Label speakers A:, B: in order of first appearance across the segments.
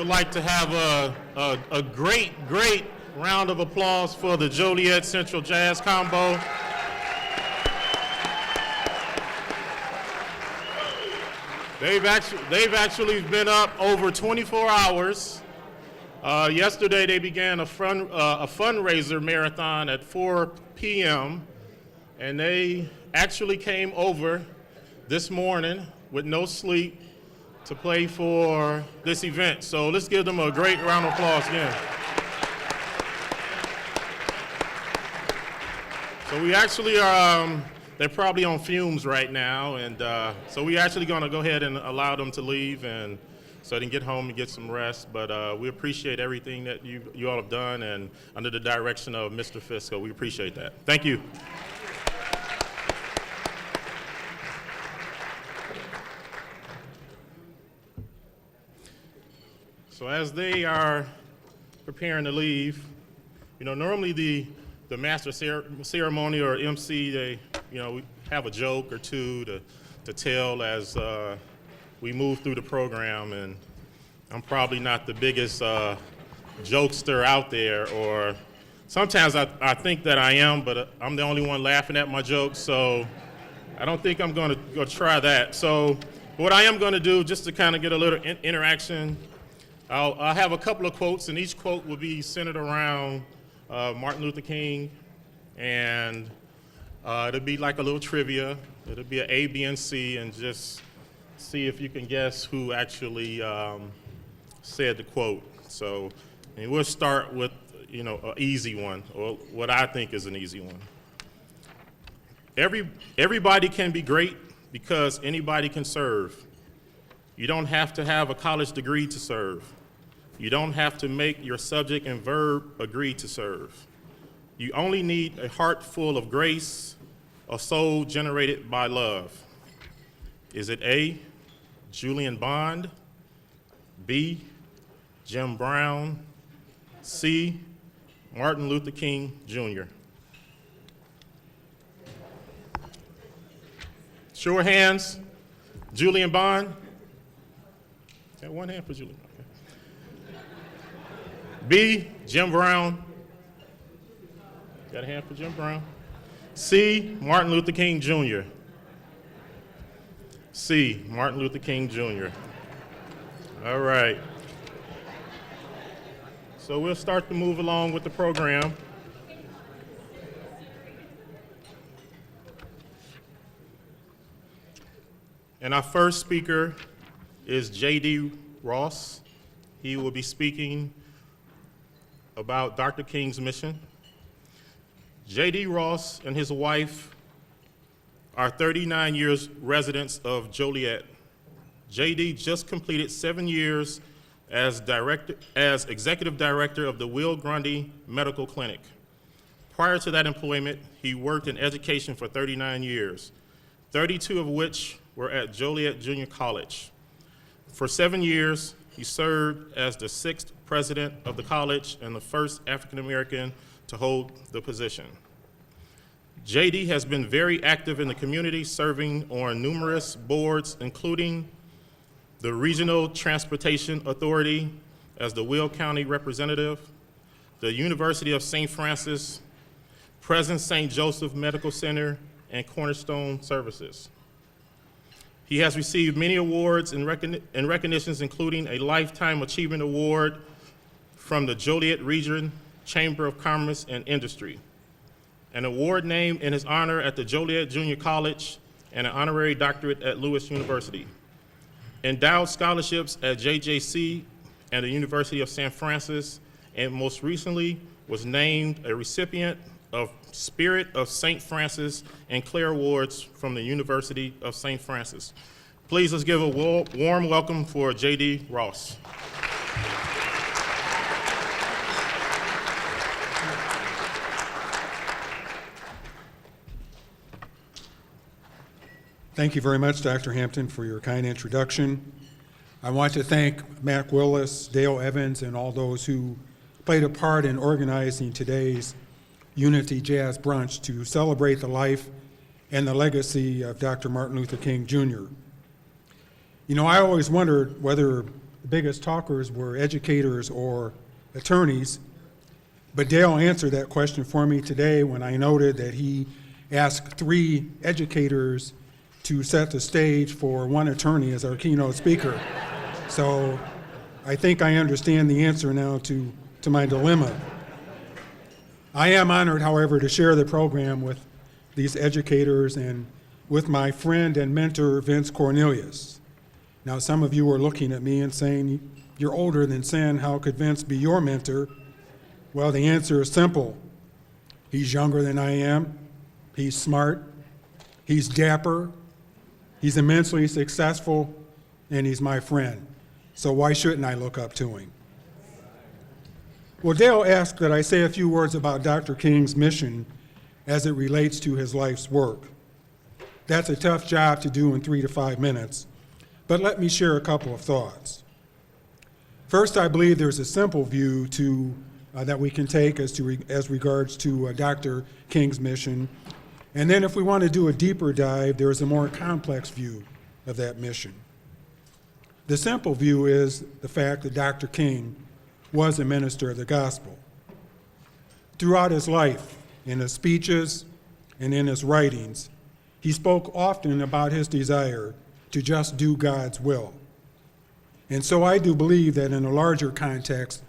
A: We'd like to have a great round of applause for the Joliet Central Jazz Combo. They've actually been up over 24 hours. Yesterday they began a fundraiser marathon at 4 p.m. and they actually came over this morning with no sleep to play for this event. So let's give them a great round of applause again. So we actually are, they're probably on fumes right now, and so we're actually gonna go ahead and allow them to leave and so they can get home and get some rest. But we appreciate everything that you all have done, and under the direction of Mr. Fisco, we appreciate that. Thank you. So as they are preparing to leave, normally the master ceremony or MC, they, we have a joke or two to tell as we move through the program, and I'm probably not the biggest jokester out there, or sometimes I think that I am, but I'm the only one laughing at my jokes, so I don't think I'm gonna go try that. So what I am gonna do, just to kind of get a little interaction, I'll have a couple of quotes, and each quote will be centered around Martin Luther King, and it'll be like a little trivia. It'll be an A, B, and C, and just see if you can guess who actually said the quote. So, and we'll start with, an easy one, or what I think is an easy one. Everybody can be great because anybody can serve. You don't have to have a college degree to serve. You don't have to make your subject and verb agree to serve. You only need a heart full of grace, a soul generated by love. Is it A, Julian Bond, B, Jim Brown, C, Martin Luther King Jr.? Show of hands. Julian Bond? Got one hand for Julian. Okay. B, Jim Brown. Got a hand for Jim Brown. C, Martin Luther King Jr. C, Martin Luther King Jr. All right. So we'll start to move along with the program. And our first speaker is J.D. Ross. He will be speaking about Dr. King's mission. J.D. Ross and his wife are 39 years residents of Joliet. J.D. just completed 7 years as executive director of the Will Grundy Medical Clinic. Prior to that employment, he worked in education for 39 years, 32 of which were at Joliet Junior College. For 7 years, he served as the 6th president of the college and the first African American to hold the position. JD has been very active in the community, serving on numerous boards, including the Regional Transportation Authority as the Will County representative, the University of St. Francis, President St. Joseph Medical Center, and Cornerstone Services. He has received many awards and recognitions, including a Lifetime Achievement Award from the Joliet Region Chamber of Commerce and Industry, an award named in his honor at the Joliet Junior College, and an honorary doctorate at Lewis University. Endowed scholarships at JJC and the University of San Francisco, and most recently was named a recipient of Spirit of St. Francis and Clare Awards from the University of St. Francis. Please, let's give a warm welcome for J.D. Ross.
B: Thank you very much, Dr. Hampton, for your kind introduction. I want to thank Mac Willis, Dale Evans, and all those who played a part in organizing today's Unity Jazz Brunch to celebrate the life and the legacy of Dr. Martin Luther King Jr. You know, I always wondered whether the biggest talkers were educators or attorneys, but Dale answered that question for me today when I noted that he asked 3 educators to set the stage for 1 attorney as our keynote speaker. So I think I understand the answer now to my dilemma. I am honored, however, to share the program with these educators and with my friend and mentor, Vince Cornelius. Now, some of you are looking at me and saying, you're older than Sin, how could Vince be your mentor? Well, the answer is simple. He's younger than I am, he's smart, he's dapper, he's immensely successful, and he's my friend. So why shouldn't I look up to him? Well, Dale asked that I say a few words about Dr. King's mission as it relates to his life's work. That's a tough job to do in 3 to 5 minutes, but let me share a couple of thoughts. First, I believe there's a simple view that we can take as regards to Dr. King's mission, and then if we want to do a deeper dive, there is a more complex view of that mission. The simple view is the fact that Dr. King was a minister of the gospel. Throughout his life, in his speeches and in his writings, he spoke often about his desire to just do God's will. And so I do believe that in a larger context,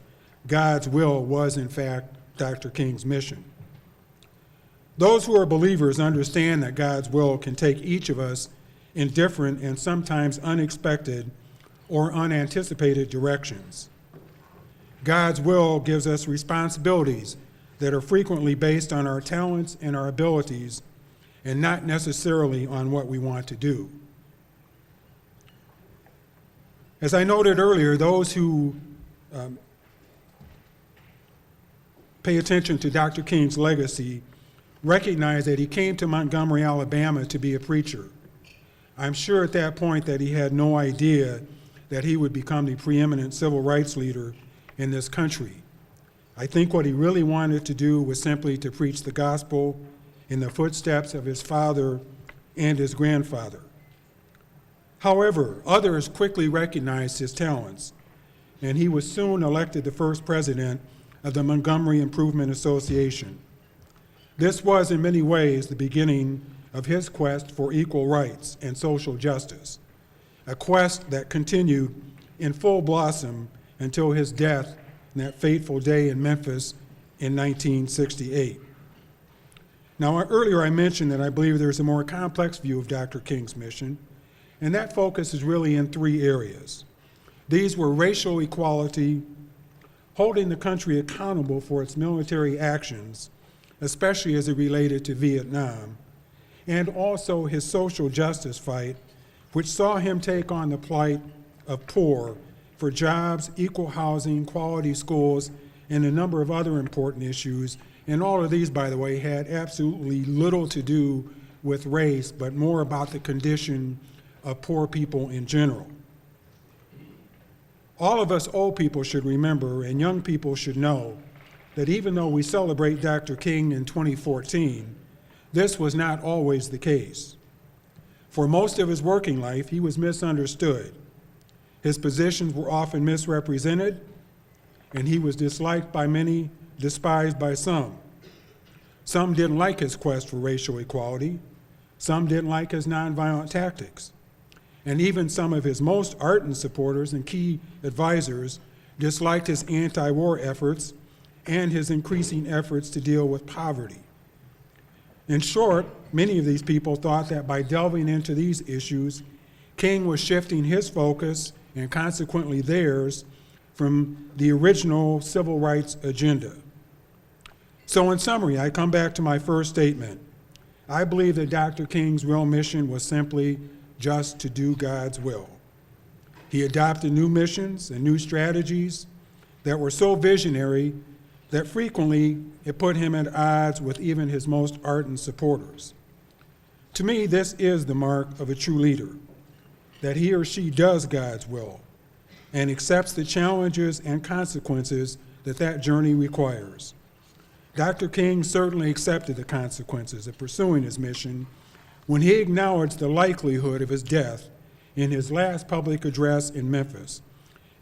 B: God's will was in fact Dr. King's mission. Those who are believers understand that God's will can take each of us in different and sometimes unexpected or unanticipated directions. God's will gives us responsibilities that are frequently based on our talents and our abilities and not necessarily on what we want to do. As I noted earlier, those who pay attention to Dr. King's legacy recognize that he came to Montgomery, Alabama to be a preacher. I'm sure at that point that he had no idea that he would become the preeminent civil rights leader in this country. I think what he really wanted to do was simply to preach the gospel in the footsteps of his father and his grandfather. However, others quickly recognized his talents, and he was soon elected the first president of the Montgomery Improvement Association. This was in many ways the beginning of his quest for equal rights and social justice, a quest that continued in full blossom until his death on that fateful day in Memphis in 1968. Now, earlier I mentioned that I believe there's a more complex view of Dr. King's mission, and that focus is really in 3 areas. These were racial equality, holding the country accountable for its military actions, especially as it related to Vietnam, and also his social justice fight, which saw him take on the plight of poor for jobs, equal housing, quality schools, and a number of other important issues. And all of these, by the way, had absolutely little to do with race, but more about the condition of poor people in general. All of us old people should remember, and young people should know, that even though we celebrate Dr. King in 2014, this was not always the case. For most of his working life, he was misunderstood. His positions were often misrepresented, and he was disliked by many, despised by some. Some didn't like his quest for racial equality. Some didn't like his nonviolent tactics. And even some of his most ardent supporters and key advisors disliked his anti-war efforts and his increasing efforts to deal with poverty. In short, many of these people thought that by delving into these issues, King was shifting his focus, and consequently theirs, from the original civil rights agenda. So in summary, I come back to my first statement. I believe that Dr. King's real mission was simply just to do God's will. He adopted new missions and new strategies that were so visionary that frequently it put him at odds with even his most ardent supporters. To me, this is the mark of a true leader, that he or she does God's will and accepts the challenges and consequences that that journey requires. Dr. King certainly accepted the consequences of pursuing his mission when he acknowledged the likelihood of his death in his last public address in Memphis.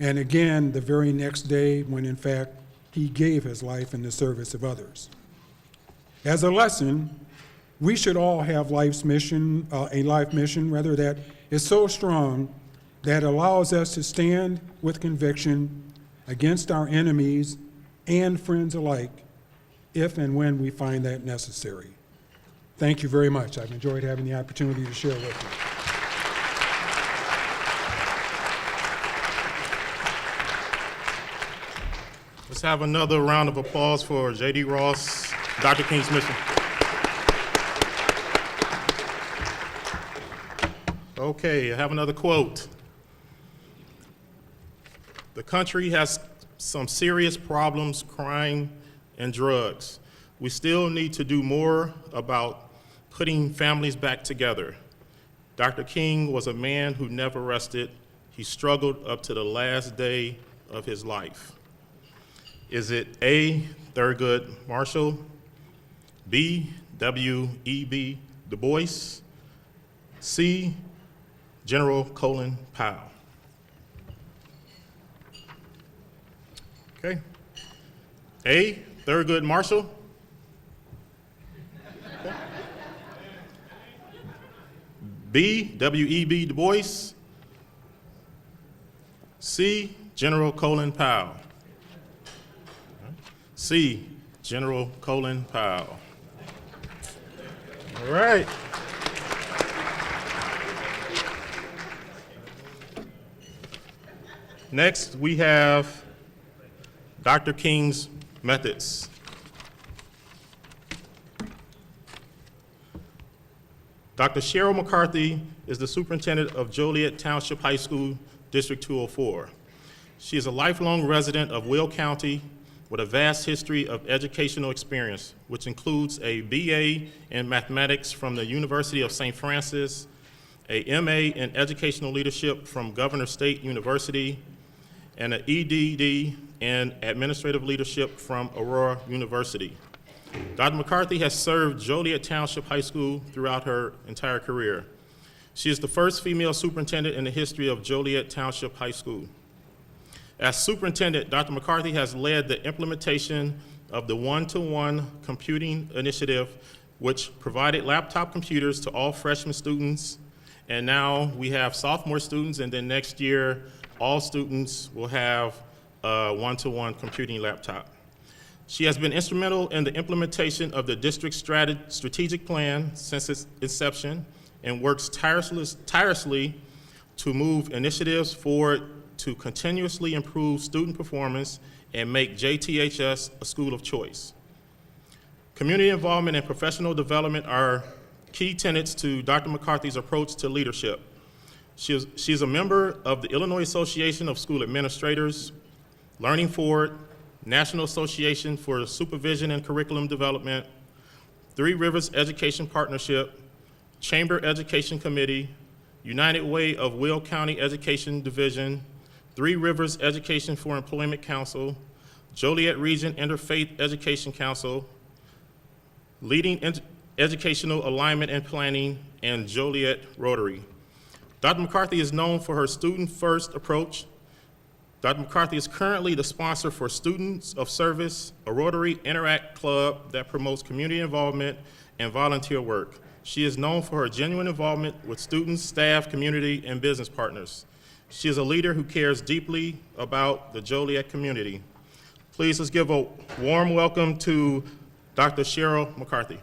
B: and again the very next day when in fact he gave his life in the service of others. As a lesson, we should all have a life mission that is so strong that allows us to stand with conviction against our enemies and friends alike if and when we find that necessary. Thank you very much. I've enjoyed having the opportunity to share with you.
A: Let's have another round of applause for J.D. Ross, Dr. King's Mission. Okay, I have another quote. The country has some serious problems, crime and drugs. We still need to do more about putting families back together. Dr. King was a man who never rested. He struggled up to the last day of his life. Is it A, Thurgood Marshall, B, W.E.B. Du Bois, C, General Colin Powell? Okay. A, Thurgood Marshall. Okay. B, W.E.B. Du Bois. C, General Colin Powell. C, General Colin Powell. All right. Next, we have Dr. King's methods. Dr. Cheryl McCarthy is the superintendent of Joliet Township High School, District 204. She is a lifelong resident of Will County with a vast history of educational experience, which includes a BA in mathematics from the University of St. Francis, a MA in educational leadership from Governor State University, and an EDD in administrative leadership from Aurora University. Dr. McCarthy has served Joliet Township High School throughout her entire career. She is the first female superintendent in the history of Joliet Township High School. As superintendent, Dr. McCarthy has led the implementation of the one-to-one computing initiative, which provided laptop computers to all freshman students. And now we have sophomore students, and then next year, all students will have a one-to-one computing laptop. She has been instrumental in the implementation of the district strategic plan since its inception and works tirelessly to move initiatives forward to continuously improve student performance and make JTHS a school of choice. Community involvement and professional development are key tenets to Dr. McCarthy's approach to leadership. She's a member of the Illinois Association of School Administrators, Learning Forward, National Association for Supervision and Curriculum Development, Three Rivers Education Partnership, Chamber Education Committee, United Way of Will County Education Division, Three Rivers Education for Employment Council, Joliet Region Interfaith Education Council, Leading Educational Alignment and Planning, and Joliet Rotary. Dr. McCarthy is known for her student-first approach. Dr. McCarthy is currently the sponsor for Students of Service, a Rotary Interact Club that promotes community involvement and volunteer work. She is known for her genuine involvement with students, staff, community, and business partners. She is a leader who cares deeply about the Joliet community. Please let's give a warm welcome to Dr. Cheryl McCarthy.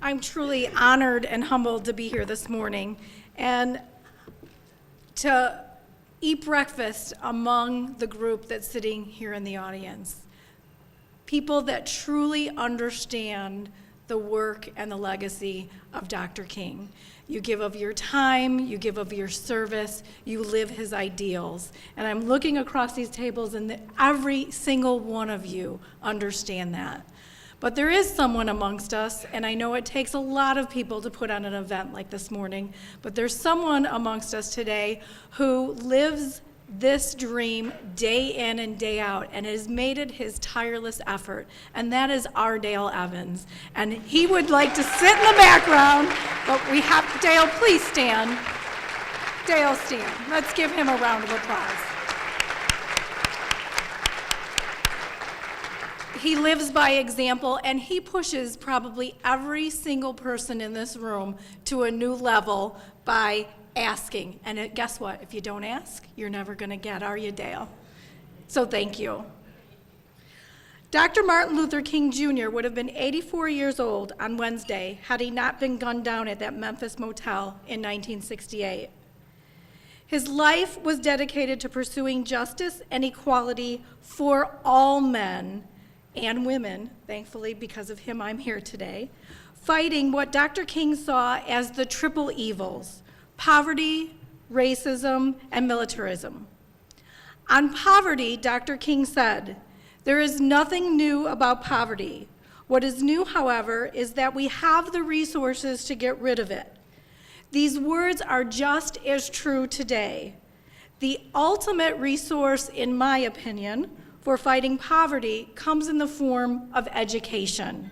C: I'm truly honored and humbled to be here this morning and to eat breakfast among the group that's sitting here in the audience. People that truly understand the work and the legacy of Dr. King. You give of your time, you give of your service, you live his ideals. And I'm looking across these tables and every single one of you understand that. But there is someone amongst us, and I know it takes a lot of people to put on an event like this morning, but there's someone amongst us today who lives this dream day in and day out, and has made it his tireless effort, and that is our Dale Evans. And he would like to sit in the background, but we have, Dale, please stand. Dale, stand. Let's give him a round of applause. He lives by example, and he pushes probably every single person in this room to a new level by asking. And guess what? If you don't ask, you're never going to get, are you, Dale? So thank you. Dr. Martin Luther King Jr. would have been 84 years old on Wednesday had he not been gunned down at that Memphis motel in 1968. His life was dedicated to pursuing justice and equality for all men and women. Thankfully, because of him, I'm here today, fighting what Dr. King saw as the triple evils: poverty, racism, and militarism. On poverty, Dr. King said, "There is nothing new about poverty. What is new, however, is that we have the resources to get rid of it." These words are just as true today. The ultimate resource, in my opinion, for fighting poverty comes in the form of education.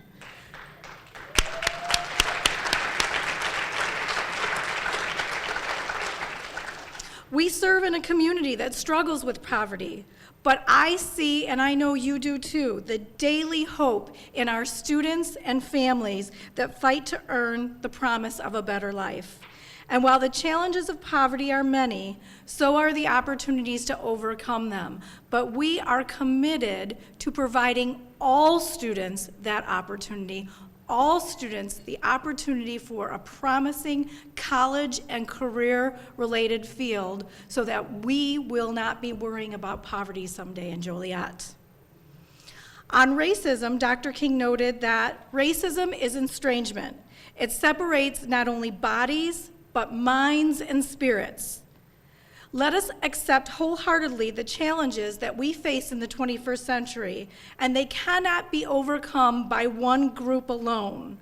C: We serve in a community that struggles with poverty, but I see, and I know you do too, the daily hope in our students and families that fight to earn the promise of a better life. And while the challenges of poverty are many, so are the opportunities to overcome them. But we are committed to providing all students that opportunity, all students the opportunity for a promising college and career-related field so that we will not be worrying about poverty someday in Joliet. On racism, Dr. King noted that racism is estrangement. It separates not only bodies, but minds and spirits. Let us accept wholeheartedly the challenges that we face in the 21st century, and they cannot be overcome by one group alone.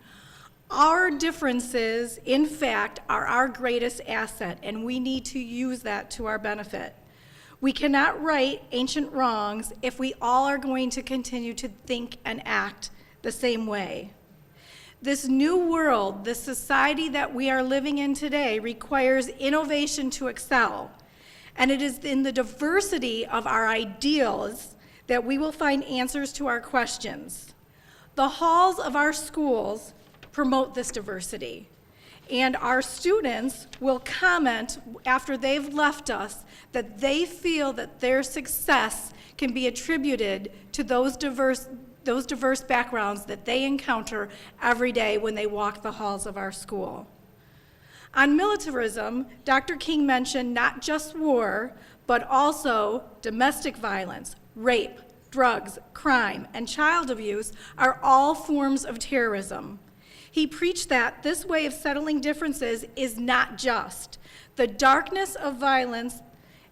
C: Our differences, in fact, are our greatest asset, and we need to use that to our benefit. We cannot right ancient wrongs if we all are going to continue to think and act the same way. This new world, this society that we are living in today, requires innovation to excel. And it is in the diversity of our ideals that we will find answers to our questions. The halls of our schools promote this diversity. And our students will comment after they've left us that they feel that their success can be attributed to those diverse backgrounds that they encounter every day when they walk the halls of our school. On militarism, Dr. King mentioned not just war, but also domestic violence, rape, drugs, crime, and child abuse are all forms of terrorism. He preached that this way of settling differences is not just. The darkness of violence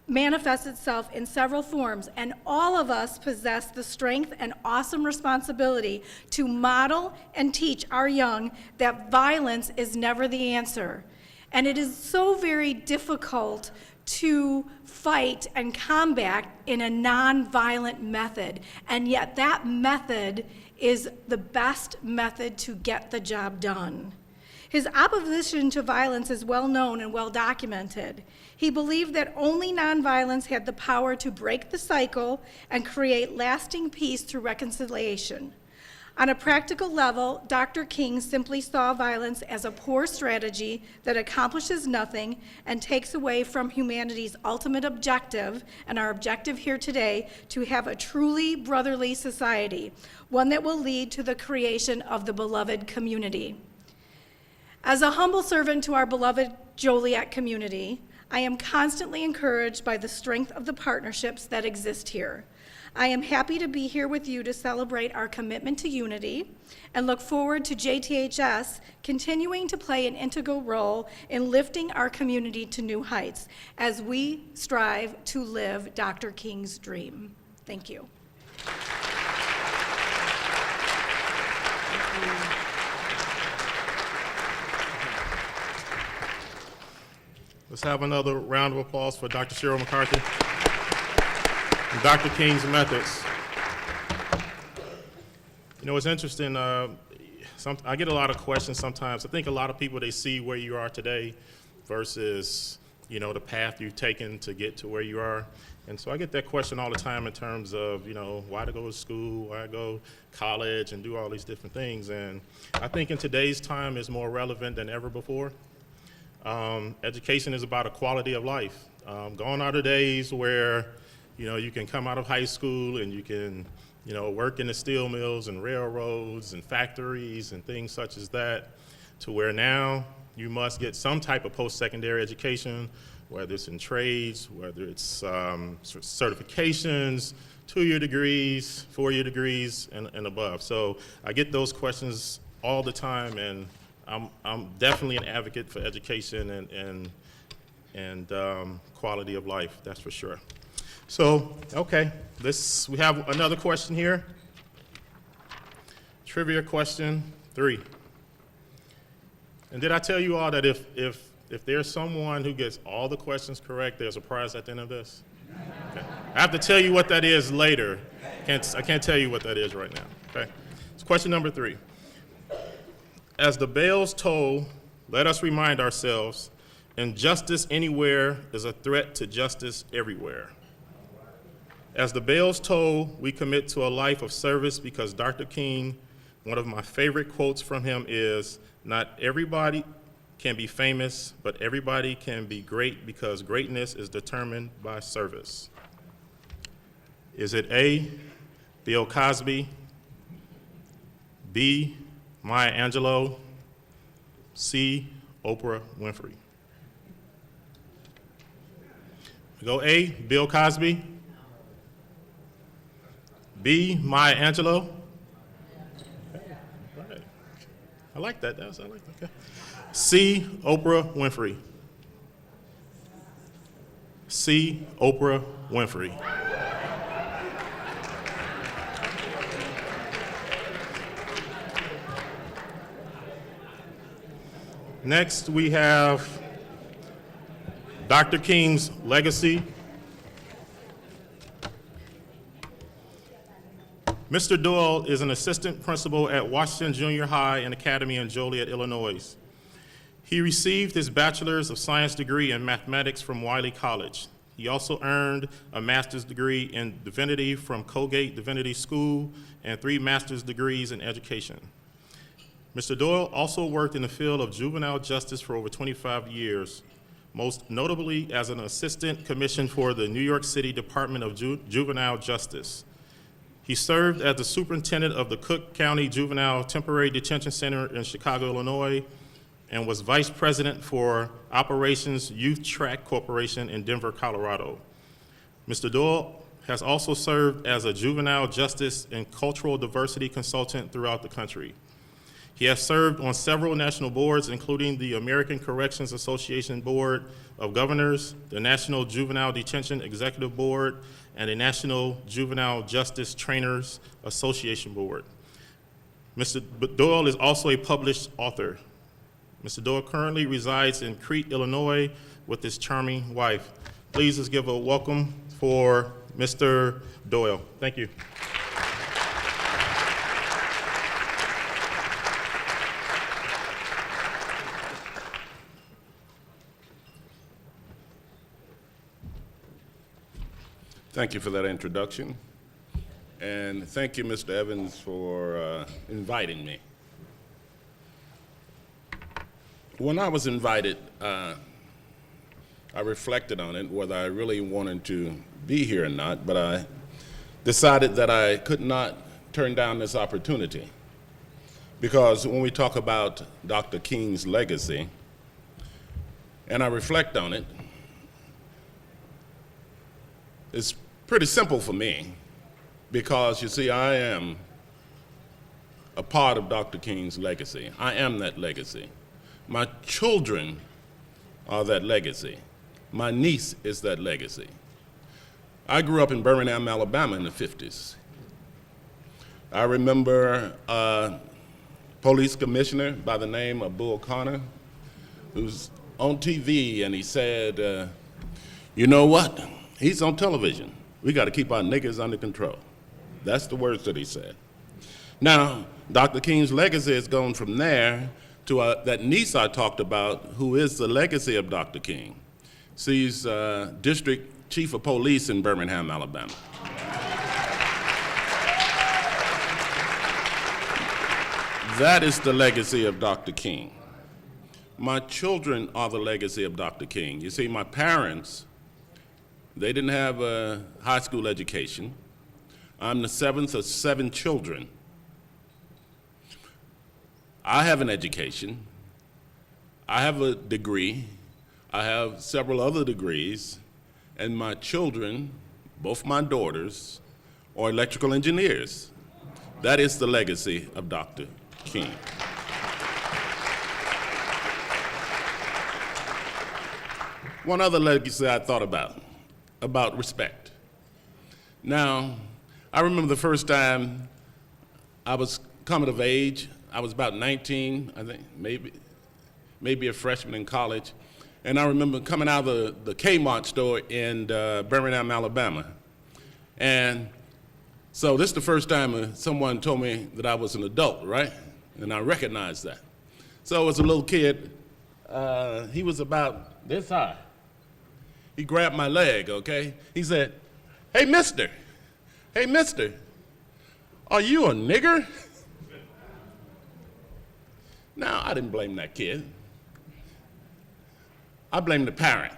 C: manifests itself in several forms, and all of us possess the strength and awesome responsibility to model and teach our young that violence is never the answer. And it is so very difficult to fight and combat in a nonviolent method, and yet that method is the best method to get the job done. His opposition to violence is well known and well documented. He believed that only nonviolence had the power to break the cycle and create lasting peace through reconciliation. On a practical level, Dr. King simply saw violence as a poor strategy that accomplishes nothing and takes away from humanity's ultimate objective, and our objective here today, to have a truly brotherly society, one that will lead to the creation of the beloved community. As a humble servant to our beloved Joliet community, I am constantly encouraged by the strength of the partnerships that exist here. I am happy to be here with you to celebrate our commitment to unity and look forward to JTHS continuing to play an integral role in lifting our community to new heights as we strive to live Dr. King's dream. Thank you.
A: Let's have another round of applause for Dr. Cheryl McCarthy. Dr. King's methods. You know, it's interesting. I get a lot of questions sometimes. I think a lot of people, they see where you are today versus, you know, the path you've taken to get to where you are. And so I get that question all the time in terms of, you know, why to go to school, why go to college and do all these different things. And I think in today's time is more relevant than ever before. Education is about a quality of life. Gone are the days where, you know, you can come out of high school and you can, you know, work in the steel mills and railroads and factories and things such as that, to where now you must get some type of post-secondary education, whether it's in trades, whether it's certifications, 2-year degrees, 4-year degrees, and above. So I get those questions all the time, and I'm definitely an advocate for education and quality of life, that's for sure. So, okay, we have another question here. Trivia question 3. And did I tell you all that if there's someone who gets all the questions correct, there's a prize at the end of this? Okay. I have to tell you what that is later. I can't tell you what that is right now, okay? So question number 3. As the bells toll, let us remind ourselves, injustice anywhere is a threat to justice everywhere. As the bells toll, we commit to a life of service because Dr. King, one of my favorite quotes from him is, not everybody can be famous, but everybody can be great because greatness is determined by service. Is it A, Bill Cosby, B, Maya Angelou, C, Oprah Winfrey? We go A, Bill Cosby, B, Maya Angelou. Okay. Right. I like that. I like that. Okay. C, Oprah Winfrey. C, Oprah Winfrey. Next, we have Dr. King's legacy. Mr. Doyle is an assistant principal at Washington Junior High and Academy in Joliet, Illinois. He received his Bachelor's of Science degree in mathematics from Wiley College. He also earned a master's degree in divinity from Colgate Divinity School and 3 master's degrees in education. Mr. Doyle also worked in the field of juvenile justice for over 25 years, most notably as an assistant commissioner for the New York City Department of Juvenile Justice. He served as the superintendent of the Cook County Juvenile Temporary Detention Center in Chicago, Illinois, and was vice president for Operations Youth Track Corporation in Denver, Colorado. Mr. Doyle has also served as a juvenile justice and cultural diversity consultant throughout the country. He has served on several national boards, including the American Corrections Association Board of Governors, the National Juvenile Detention Executive Board, and the National Juvenile Justice Trainers Association Board. Mr. Doyle is also a published author. Mr. Doyle currently resides in Crete, Illinois, with his charming wife. Please let's give a welcome for Mr. Doyle. Thank you.
D: Thank you for that introduction. And thank you, Mr. Evans, for inviting me. When I was invited, I reflected on it, whether I really wanted to be here or not, but I decided that I could not turn down this opportunity. Because when we talk about Dr. King's legacy, and I reflect on it, it's pretty simple for me, because you see, I am a part of Dr. King's legacy. I am that legacy. My children are that legacy. My niece is that legacy. I grew up in Birmingham, Alabama in the 50s. I remember a police commissioner by the name of Bull Connor, who's on TV, and he said, you know what? He's on television. We got to keep our niggas under control. That's the words that he said. Now, Dr. King's legacy has gone from there to that niece I talked about, who is the legacy of Dr. King. She's district chief of police in Birmingham, Alabama. That is the legacy of Dr. King. My children are the legacy of Dr. King. You see, my parents, they didn't have a high school education. I'm the seventh of 7 children. I have an education. I have a degree. I have several other degrees. And my children, both my daughters, are electrical engineers. That is the legacy of Dr. King. One other legacy I thought about respect. Now, I remember the first time I was coming of age. I was about 19, I think, maybe a freshman in college. And I remember coming out of the Kmart store in Birmingham, Alabama. And so this is the first time someone told me that I was an adult, right? And I recognized that. So as a little kid, he was about this high. He grabbed my leg, okay? He said, hey, mister, are you a nigger? Now, I didn't blame that kid. I blame the parent.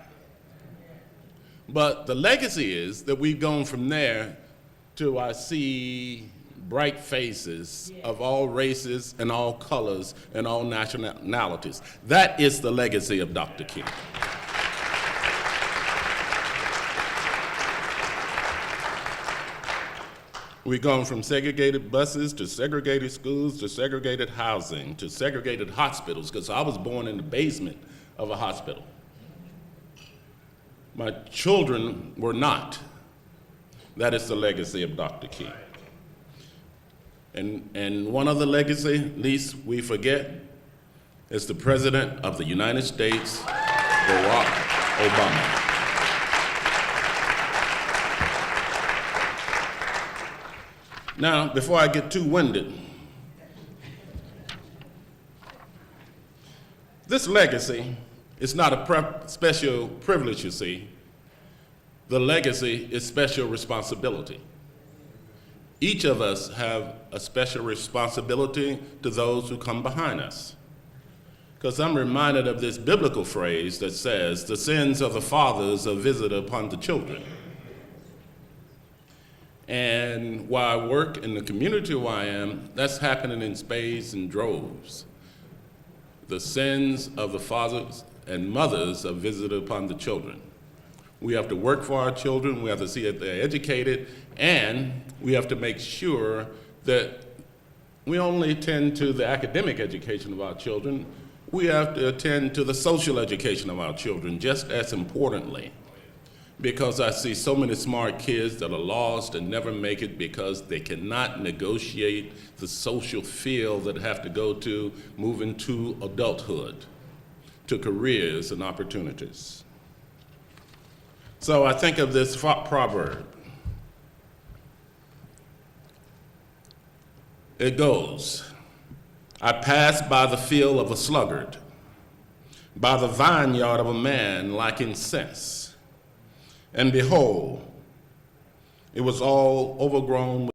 D: But the legacy is that we've gone from there to I see bright faces of all races and all colors and all nationalities. That is the legacy of Dr. King. We've gone from segregated buses to segregated schools to segregated housing to segregated hospitals, because I was born in the basement of a hospital. My children were not. That is the legacy of Dr. King. And one other legacy, least we forget, is the President of the United States, Barack Obama. Now, before I get too winded, this legacy is not a special privilege, you see. The legacy is special responsibility. Each of us have a special responsibility to those who come behind us. Because I'm reminded of this biblical phrase that says, the sins of the fathers are visited upon the children. And while I work in the community where I am, that's happening in spades and droves. The sins of the fathers and mothers are visited upon the children. We have to work for our children, we have to see that they're educated, and we have to make sure that we only attend to the academic education of our children, we have to attend to the social education of our children just as importantly. Because I see so many smart kids that are lost and never make it because they cannot negotiate the social field that have to go to move into adulthood, to careers and opportunities. So I think of this proverb. It goes, I passed by the field of a sluggard, by the vineyard of a man lacking sense. And behold, it was all overgrown